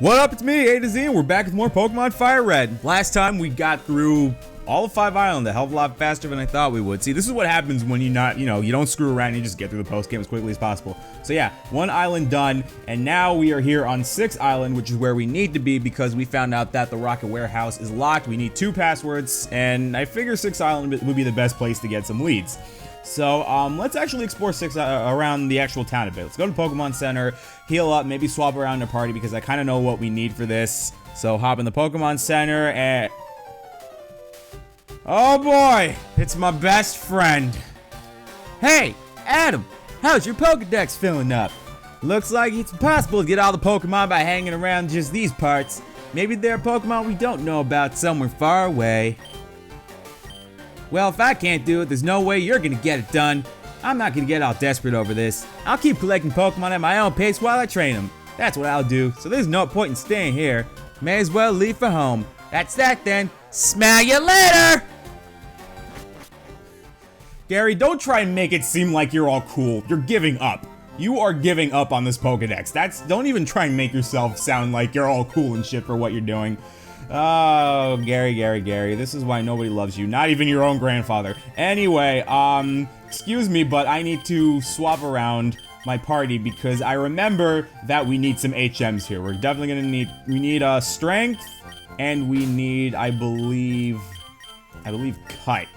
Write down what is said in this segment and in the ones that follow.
What up, it's me, A to Z, and we're back with more Pokemon Fire Red. Last time we got through all of 5 Island a hell of a lot faster than I thought we would. See, this is what happens when you don't screw around, you just get through the post game as quickly as possible. So yeah, 1 island done, and now we are here on 6 Island, which is where we need to be because we found out that the Rocket Warehouse is locked. We need 2 passwords, and I figure 6 Island would be the best place to get some leads. So, let's actually explore 6 around the actual town a bit. Let's go to Pokemon Center, heal up, maybe swap around the party because I kind of know what we need for this. So, hop in the Pokemon Center and... oh boy, it's my best friend. Hey, Adam, how's your Pokedex filling up? Looks like it's impossible to get all the Pokemon by hanging around just these parts. Maybe there are Pokemon we don't know about somewhere far away. Well, if I can't do it, there's no way you're gonna get it done. I'm not gonna get all desperate over this. I'll keep collecting Pokemon at my own pace while I train them. That's what I'll do, so there's no point in staying here. May as well leave for home. That's that then. Smell you later! Gary, don't try and make it seem like you're all cool. You're giving up. You are giving up on this Pokedex. Don't even try and make yourself sound like you're all cool and shit for what you're doing. Oh, Gary, this is why nobody loves you, not even your own grandfather. Anyway, excuse me, but I need to swap around my party because I remember that we need some HMs here. We're definitely gonna need, strength, and we need, I believe, kite.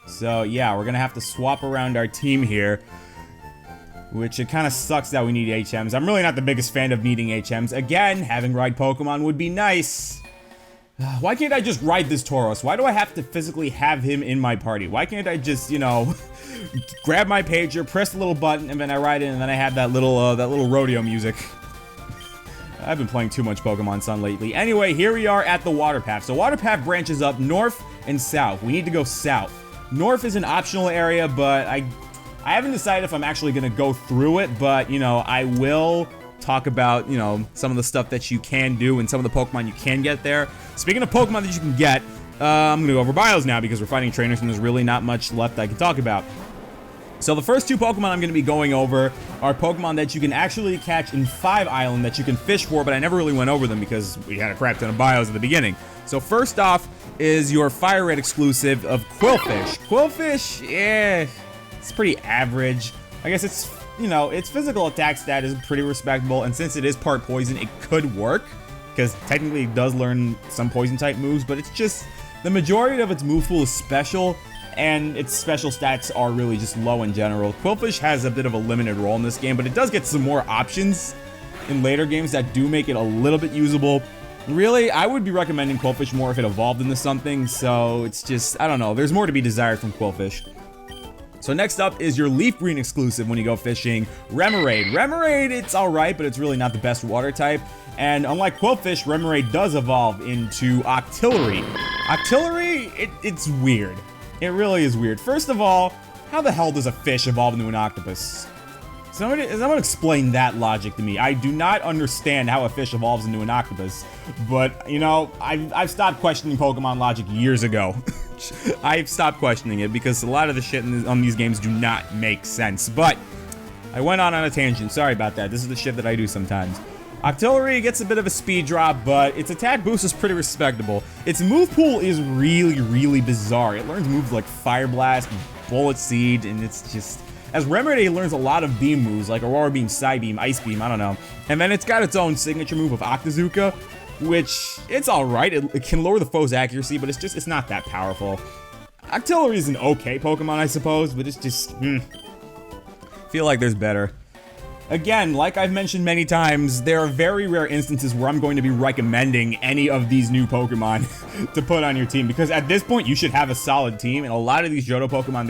So, yeah, we're gonna have to swap around our team here, which it kind of sucks that we need HMs. I'm really not the biggest fan of needing HMs. Again, having ride Pokemon would be nice. Why can't I just ride this Tauros? Why do I have to physically have him in my party? Why can't I just, grab my pager, press the little button, and then I ride in, and then I have that little rodeo music. I've been playing too much Pokemon Sun lately. Anyway, here we are at the water path. So water path branches up north and south. We need to go south. North is an optional area, but I haven't decided if I'm actually going to go through it, but, I will talk about, some of the stuff that you can do and some of the Pokemon you can get there. Speaking of Pokemon that you can get, I'm going to go over bios now because we're fighting trainers and there's really not much left I can talk about. So the first 2 Pokemon I'm going to be going over are Pokemon that you can actually catch in 5 Island that you can fish for, but I never really went over them because we had a crap ton of bios at the beginning. So first off is your Fire Red exclusive of Qwilfish. Qwilfish, yeah, it's pretty average. I guess it's, its physical attack stat is pretty respectable, and since it is part poison, it could work, because technically it does learn some poison-type moves, but it's just, the majority of its move pool is special, and its special stats are really just low in general. Qwilfish has a bit of a limited role in this game, but it does get some more options in later games that do make it a little bit usable. Really, I would be recommending Qwilfish more if it evolved into something, so it's just, I don't know, there's more to be desired from Qwilfish. So next up is your Leaf Green exclusive when you go fishing, Remoraid. Remoraid, it's alright, but it's really not the best water type. And unlike Qwilfish, Remoraid does evolve into Octillery. Octillery, it's weird. It really is weird. First of all, how the hell does a fish evolve into an octopus? Someone explain that logic to me. I do not understand how a fish evolves into an octopus. But, I've stopped questioning Pokemon logic years ago. I've stopped questioning it because a lot of the shit on these games do not make sense. But I went on a tangent. Sorry about that. This is the shit that I do sometimes. Octillery gets a bit of a speed drop, but its attack boost is pretty respectable. Its move pool is really, really bizarre. It learns moves like Fire Blast, Bullet Seed, and it's just... As Remoraid, it learns a lot of beam moves, like Aurora Beam, Psy Beam, Ice Beam, I don't know. And then it's got its own signature move of Octazooka, which, it's alright. It can lower the foe's accuracy, but it's not that powerful. Octillery is an okay Pokemon, I suppose, but it's just, feel like there's better. Again, like I've mentioned many times, there are very rare instances where I'm going to be recommending any of these new Pokemon to put on your team, because at this point, you should have a solid team, and a lot of these Johto Pokemon,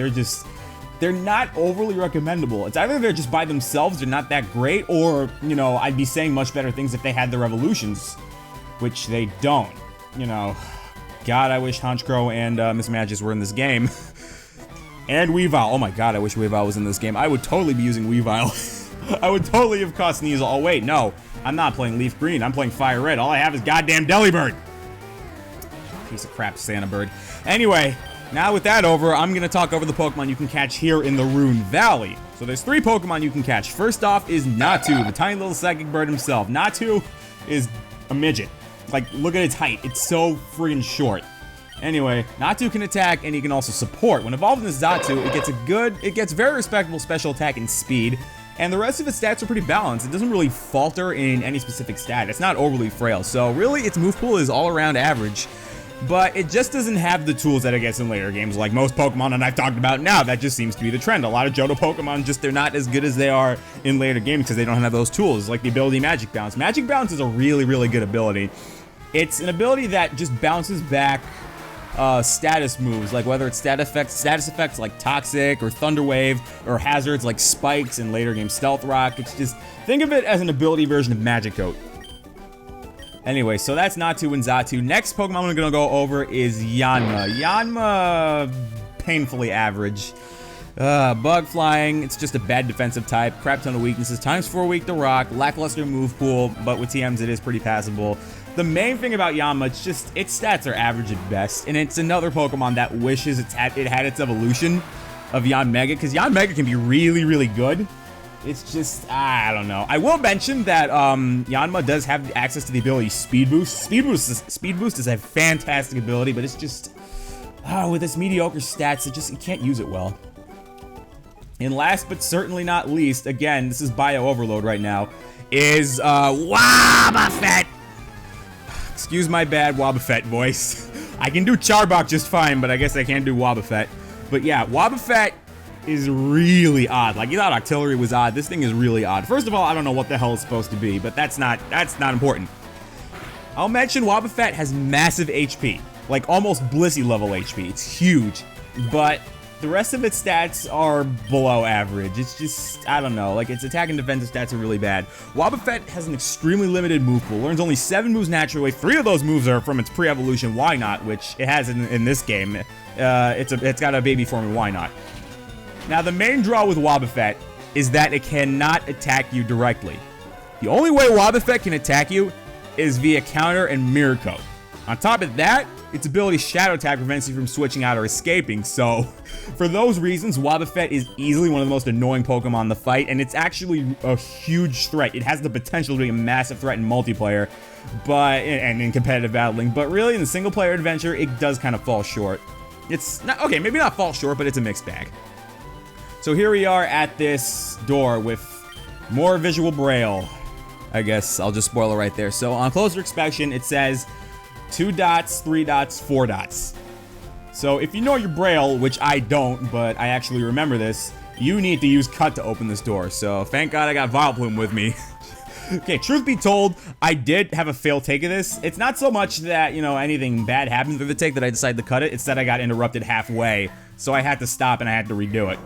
they're not overly recommendable. It's either they're just by themselves, they're not that great, or, I'd be saying much better things if they had their evolutions, which they don't, God, I wish Honchkrow and Mismagius were in this game. And Weavile. Oh my god, I wish Weavile was in this game. I would totally be using Weavile. I would totally have caught Sneasel. Oh wait, no. I'm not playing Leaf Green. I'm playing Fire Red. All I have is goddamn Delibird. Piece of crap Santa Bird. Anyway, now with that over, I'm going to talk over the Pokemon you can catch here in the Rune Valley. So there's 3 Pokemon you can catch. First off is Natu, the tiny little psychic bird himself. Natu is a midget. Like, look at its height. It's so freaking short. Anyway, Natu can attack, and he can also support. When evolved into Xatu, it gets very respectable special attack and speed, and the rest of its stats are pretty balanced. It doesn't really falter in any specific stat. It's not overly frail, so really, its move pool is all around average. But it just doesn't have the tools that it gets in later games, like most Pokemon that I've talked about now. That just seems to be the trend. A lot of Johto Pokemon, they're not as good as they are in later games because they don't have those tools, like the ability Magic Bounce. Magic Bounce is a really, really good ability. It's an ability that just bounces back status moves, like whether it's status effects like Toxic or Thunder Wave, or hazards like Spikes and later game Stealth Rock. It's just, think of it as an ability version of Magikarp. Anyway, so that's Natu and Xatu. Next Pokemon I'm gonna go over is Yanma. Yanma, painfully average. Bug flying, it's just a bad defensive type, crap ton of weaknesses, ×4 weak to rock, lackluster move pool, but with TMs it is pretty passable. The main thing about Yanma, it's just, its stats are average at best, and it's another Pokemon that wishes it had its evolution of Yanmega, because Yanmega can be really, really good. It's just, I don't know. I will mention that Yanma does have access to the ability Speed Boost. Speed Boost is a fantastic ability, but it's just, with its mediocre stats, you can't use it well. And last but certainly not least, again, this is Bio Overload right now, is Wobbuffet. Excuse my bad Wobbuffet voice. I can do Charbok just fine, but I guess I can't do Wobbuffet. But yeah, Wobbuffet is really odd. Like, you thought Octillery was odd. This thing is really odd. First of all, I don't know what the hell it's supposed to be, but that's not important. I'll mention Wobbuffet has massive HP. Like, almost Blissey level HP. It's huge. But the rest of its stats are below average. It's just, I don't know, like its attack and defensive stats are really bad. Wobbuffet has an extremely limited move pool, learns only 7 moves naturally. 3 of those moves are from its pre-evolution Why Not, which it has in this game. It's got a baby form in Why Not. Now the main draw with Wobbuffet is that it cannot attack you directly. The only way Wobbuffet can attack you is via counter and mirror coat. On top of that, its ability Shadow Tag prevents you from switching out or escaping, so for those reasons, Wobbuffet is easily one of the most annoying Pokemon in the fight, and it's actually a huge threat. It has the potential to be a massive threat in multiplayer, and in competitive battling, but really in the single player adventure, it does kind of fall short. It's not, okay, maybe not fall short, but it's a mixed bag. So here we are at this door with more visual braille. I guess I'll just spoil it right there. So on closer inspection, it says 2 dots, 3 dots, 4 dots. So if you know your braille, which I don't, but I actually remember this, you need to use cut to open this door. So thank God I got Vileplume with me. Okay, truth be told, I did have a failed take of this. It's not so much that, you know, anything bad happened through the take that I decided to cut it. It's that I got interrupted halfway, so I had to stop and I had to redo it.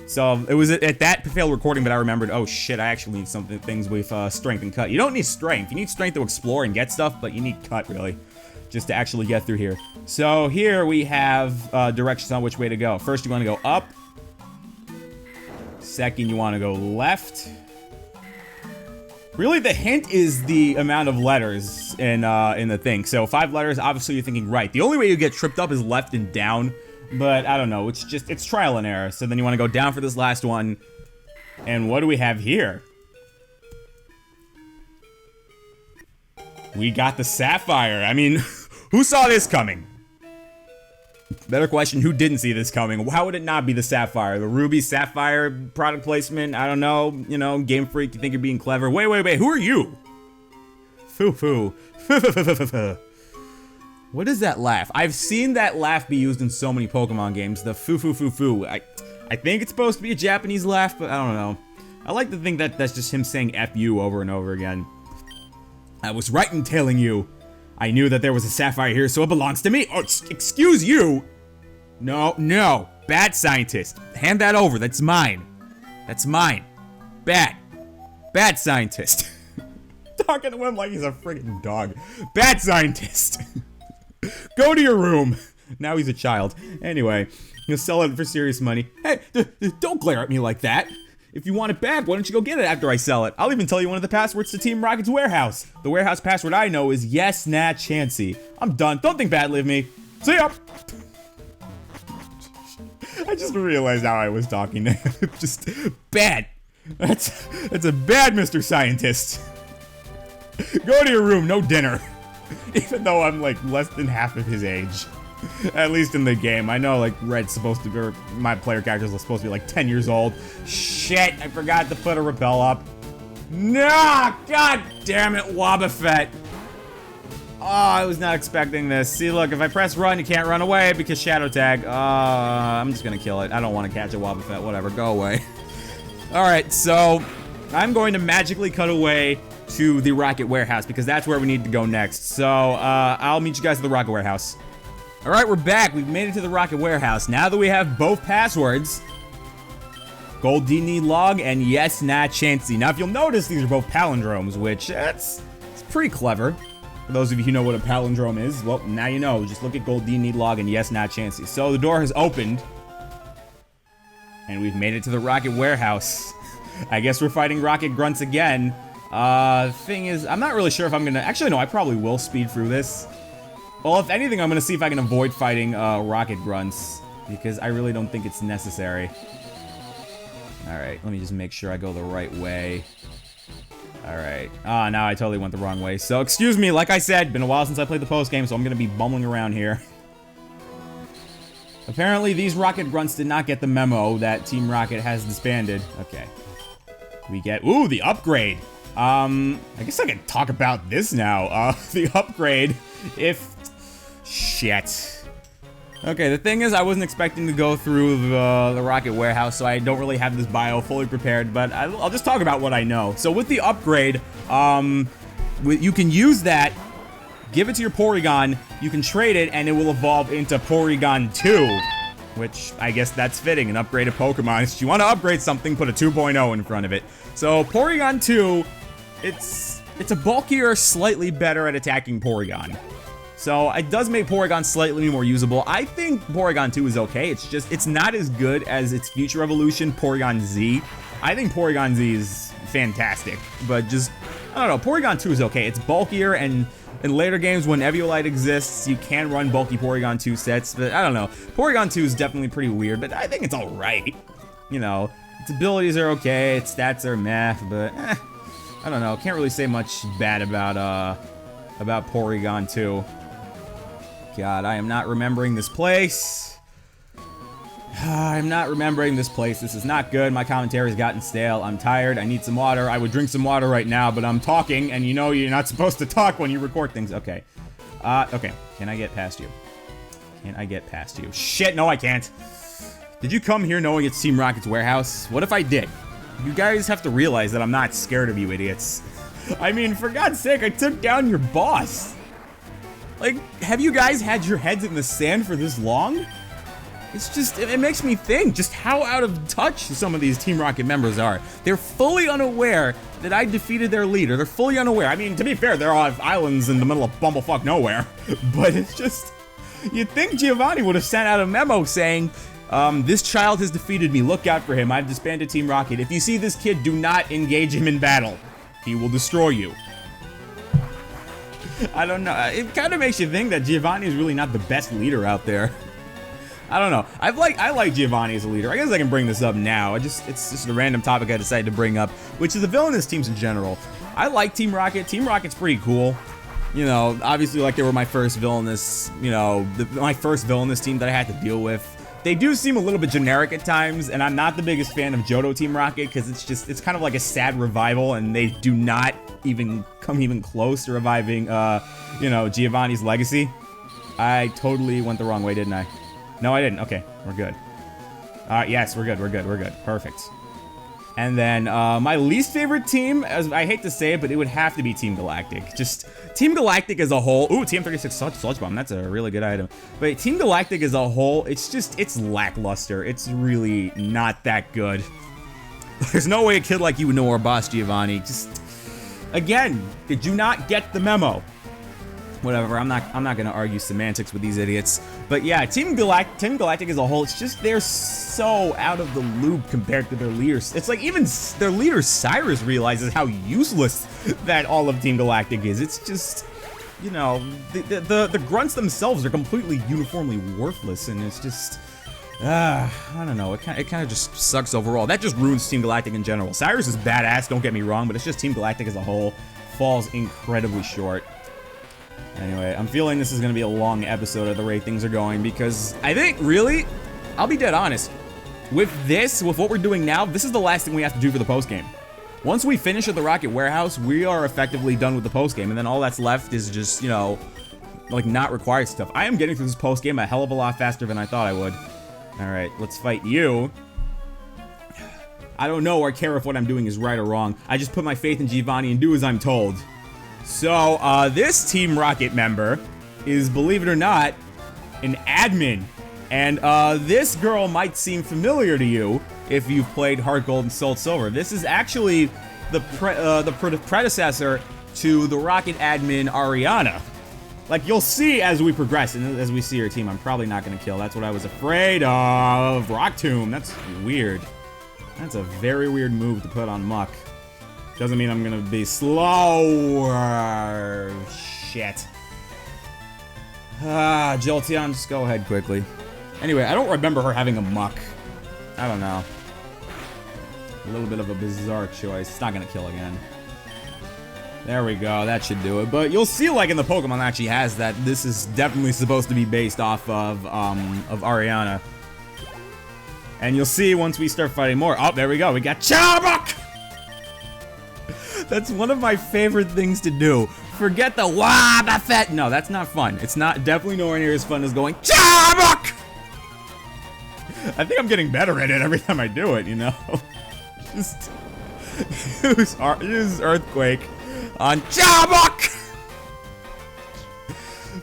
So it was at that failed recording that I remembered, oh shit, I actually need things with strength and cut. You don't need strength. You need strength to explore and get stuff, but you need cut, really, just to actually get through here. So here we have directions on which way to go. First, you want to go up. Second, you want to go left. Really, the hint is the amount of letters in the thing. So 5 letters, obviously you're thinking right. The only way you get tripped up is left and down. But I don't know, it's trial and error. So then you want to go down for this last one. And what do we have here? We got the Sapphire. I mean, who saw this coming? Better question, who didn't see this coming? How would it not be the Sapphire? The Ruby Sapphire product placement? I don't know. You know, Game Freak, you think you're being clever. Wait, who are you? Foo-foo. What is that laugh? I've seen that laugh be used in so many Pokemon games. The foo-foo-foo-foo. I think it's supposed to be a Japanese laugh, but I don't know. I like to think that that's just him saying F you over and over again. I was right in telling you. I knew that there was a Sapphire here, so it belongs to me. Oh, excuse you. No. Bad scientist. Hand that over. That's mine. That's mine. Bad scientist. Talking to him like he's a freaking dog. Bad scientist. Go to your room. Now he's a child. Anyway, he'll sell it for serious money. Hey, don't glare at me like that. If you want it back, why don't you go get it after I sell it? I'll even tell you one of the passwords to Team Rocket's warehouse. The warehouse password I know is yes, nah, Chansey. I'm done. Don't think badly of me. See ya. I just realized how I was talking to him. Just bad. That's a bad Mr. Scientist. Go to your room, no dinner. Even though I'm like less than half of his age. At least in the game. I know like Red's supposed to be, or my player characters are supposed to be like 10 years old. Shit, I forgot to put a rappel up. Nah, god damn it, Wobbuffet. Oh, I was not expecting this. See, look, if I press run, you can't run away because shadow tag. I'm just gonna kill it. I don't want to catch a Wobbuffet. Whatever, go away. Alright, so I'm going to magically cut away to the Rocket Warehouse because that's where we need to go next. So, I'll meet you guys at the Rocket Warehouse. Alright, we're back. We've made it to the Rocket Warehouse. Now that we have both passwords, Goldini Log and Yes Nah Chansey. Now, if you'll notice, these are both palindromes, which, it's pretty clever. For those of you who know what a palindrome is, well, now you know. Just look at Goldini Log and Yes Nah Chansey. So, the door has opened, and we've made it to the Rocket Warehouse. I guess we're fighting Rocket Grunts again. Thing is, I'm not really sure if I'm gonna... Actually, no, I probably will speed through this. Well, if anything, I'm gonna see if I can avoid fighting, Rocket Grunts. Because I really don't think it's necessary. Alright, let me just make sure I go the right way. Alright. Ah, now I totally went the wrong way. So, excuse me, like I said, been a while since I played the post-game, so I'm gonna be bumbling around here. Apparently, these Rocket Grunts did not get the memo that Team Rocket has disbanded. Okay. We get... Ooh, the upgrade! I guess I can talk about this now. The upgrade, if... Shit. Okay, the thing is, I wasn't expecting to go through the Rocket Warehouse, so I don't really have this bio fully prepared, but I'll just talk about what I know. So with the upgrade, you can use that, give it to your Porygon, you can trade it, and it will evolve into Porygon 2. Which, I guess that's fitting, an upgrade of Pokemon. If you want to upgrade something, put a 2.0 in front of it. So, Porygon 2, it's a bulkier, slightly better at attacking Porygon. So, it does make Porygon slightly more usable. I think Porygon 2 is okay. It's just, it's not as good as its future evolution, Porygon Z. I think Porygon Z is fantastic, but just, I don't know, Porygon 2 is okay. It's bulkier, and in later games when Eviolite exists, you can run bulky Porygon 2 sets, but I don't know. Porygon 2 is definitely pretty weird, but I think it's alright. You know, its abilities are okay, its stats are meh, but I don't know. Can't really say much bad about Porygon 2. God, I am not remembering this place. I'm not remembering this place. This is not good. My commentary's gotten stale. I'm tired. I need some water. I would drink some water right now, but I'm talking, and you know you're not supposed to talk when you record things. Okay. Okay. Can I get past you? Can I get past you? Shit, no I can't. Did you come here knowing it's Team Rocket's warehouse? What if I did? You guys have to realize that I'm not scared of you idiots. I mean, for God's sake, I took down your boss. Like, have you guys had your heads in the sand for this long? It's just, it makes me think just how out of touch some of these Team Rocket members are. They're fully unaware that I defeated their leader. They're fully unaware. I mean, to be fair, they're on islands in the middle of bumblefuck nowhere. But it's just, you'd think Giovanni would have sent out a memo saying, this child has defeated me. Look out for him. I've disbanded Team Rocket. If you see this kid, do not engage him in battle. He will destroy you. I don't know. It kind of makes you think that Giovanni is really not the best leader out there. I don't know. I like Giovanni as a leader. I guess I can bring this up now. It's just a random topic I decided to bring up, which is the villainous teams in general. I like Team Rocket. Team Rocket's pretty cool. You know, obviously, like, they were my first villainous, you know, my first villainous team that I had to deal with. They do seem a little bit generic at times, and I'm not the biggest fan of Johto Team Rocket, because it's kind of like a sad revival, and they do not even come even close to reviving, you know, Giovanni's legacy. I totally went the wrong way, didn't I? No, I didn't. Okay, we're good. Yes, we're good. Perfect. And then, my least favorite team, as I hate to say it, but it would have to be Team Galactic. Just, Team Galactic as a whole. Ooh, TM36 Sludge Bomb. That's a really good item. But Team Galactic as a whole, it's lackluster. It's really not that good. There's no way a kid like you would know our boss, Giovanni. Just, again, did you not get the memo? Whatever, I'm not gonna argue semantics with these idiots. But yeah, Team Galactic as a whole, it's just they're so out of the loop compared to their leaders. It's like even their leader Cyrus realizes how useless that all of Team Galactic is. It's just, you know, the grunts themselves are completely uniformly worthless, and it's just, I don't know. It kind of just sucks overall. That just ruins Team Galactic in general. Cyrus is badass, don't get me wrong, but it's just Team Galactic as a whole. falls incredibly short. Anyway, I'm feeling this is going to be a long episode of the rate things are going because I think, really, I'll be dead honest. With what we're doing now, this is the last thing we have to do for the postgame. Once we finish at the Rocket Warehouse, we are effectively done with the postgame, and then all that's left is just, you know, like, not required stuff. I am getting through this postgame a hell of a lot faster than I thought I would. Alright, let's fight you. I don't know or care if what I'm doing is right or wrong. I just put my faith in Giovanni and do as I'm told. So, this Team Rocket member is, believe it or not, an admin. And, this girl might seem familiar to you if you've played Heart Gold and Soul Silver. This is actually the predecessor to the Rocket admin, Ariana. Like, you'll see as we progress, and as we see her team, I'm probably not gonna kill. That's what I was afraid of. Rock Tomb, that's weird. That's a very weird move to put on Muck. Doesn't mean I'm gonna be slower. Shit. Jolteon, just go ahead quickly. Anyway, I don't remember her having a Muck. I don't know. A little bit of a bizarre choice. It's not gonna kill again. There we go, that should do it. But you'll see, like, in the Pokemon actually has that this is definitely supposed to be based off of Ariana. And you'll see once we start fighting more. Oh, there we go, we got Charbuk! That's one of my favorite things to do. Forget the Wobbuffet. No, that's not fun. It's not, definitely nowhere near as fun as going Charbuk! I think I'm getting better at it every time I do it, you know? Just use Earthquake on Charbuk!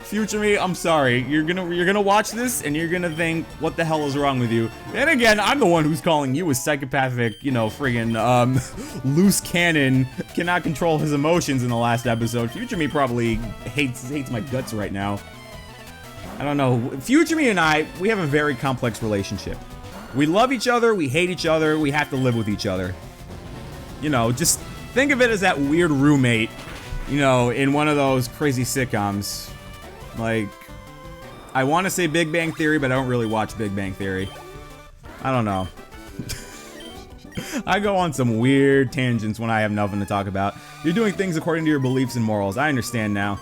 Future me, I'm sorry. You're gonna watch this and you're gonna think, what the hell is wrong with you? And again, I'm the one who's calling you a psychopathic, you know, friggin' loose cannon, cannot control his emotions in the last episode. Future me probably hates my guts right now. I don't know. Future me and I, we have a very complex relationship. We love each other, we hate each other, we have to live with each other. You know, just think of it as that weird roommate, you know, in one of those crazy sitcoms. Like, I want to say Big Bang Theory, but I don't really watch Big Bang Theory. I don't know. I go on some weird tangents when I have nothing to talk about. You're doing things according to your beliefs and morals. I understand now.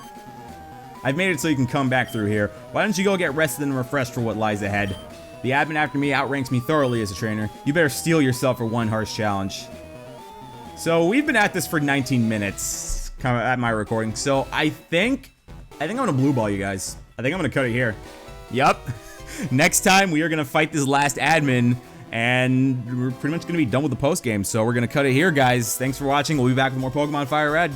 I've made it so you can come back through here. Why don't you go get rested and refreshed for what lies ahead? The admin after me outranks me thoroughly as a trainer. You better steel yourself for one harsh challenge. So we've been at this for 19 minutes, kind of at my recording. So I think I'm gonna blue ball you guys. I think I'm gonna cut it here. Yup. Next time we are gonna fight this last admin, and we're pretty much gonna be done with the post game. So we're gonna cut it here, guys. Thanks for watching. We'll be back with more Pokemon Fire Red.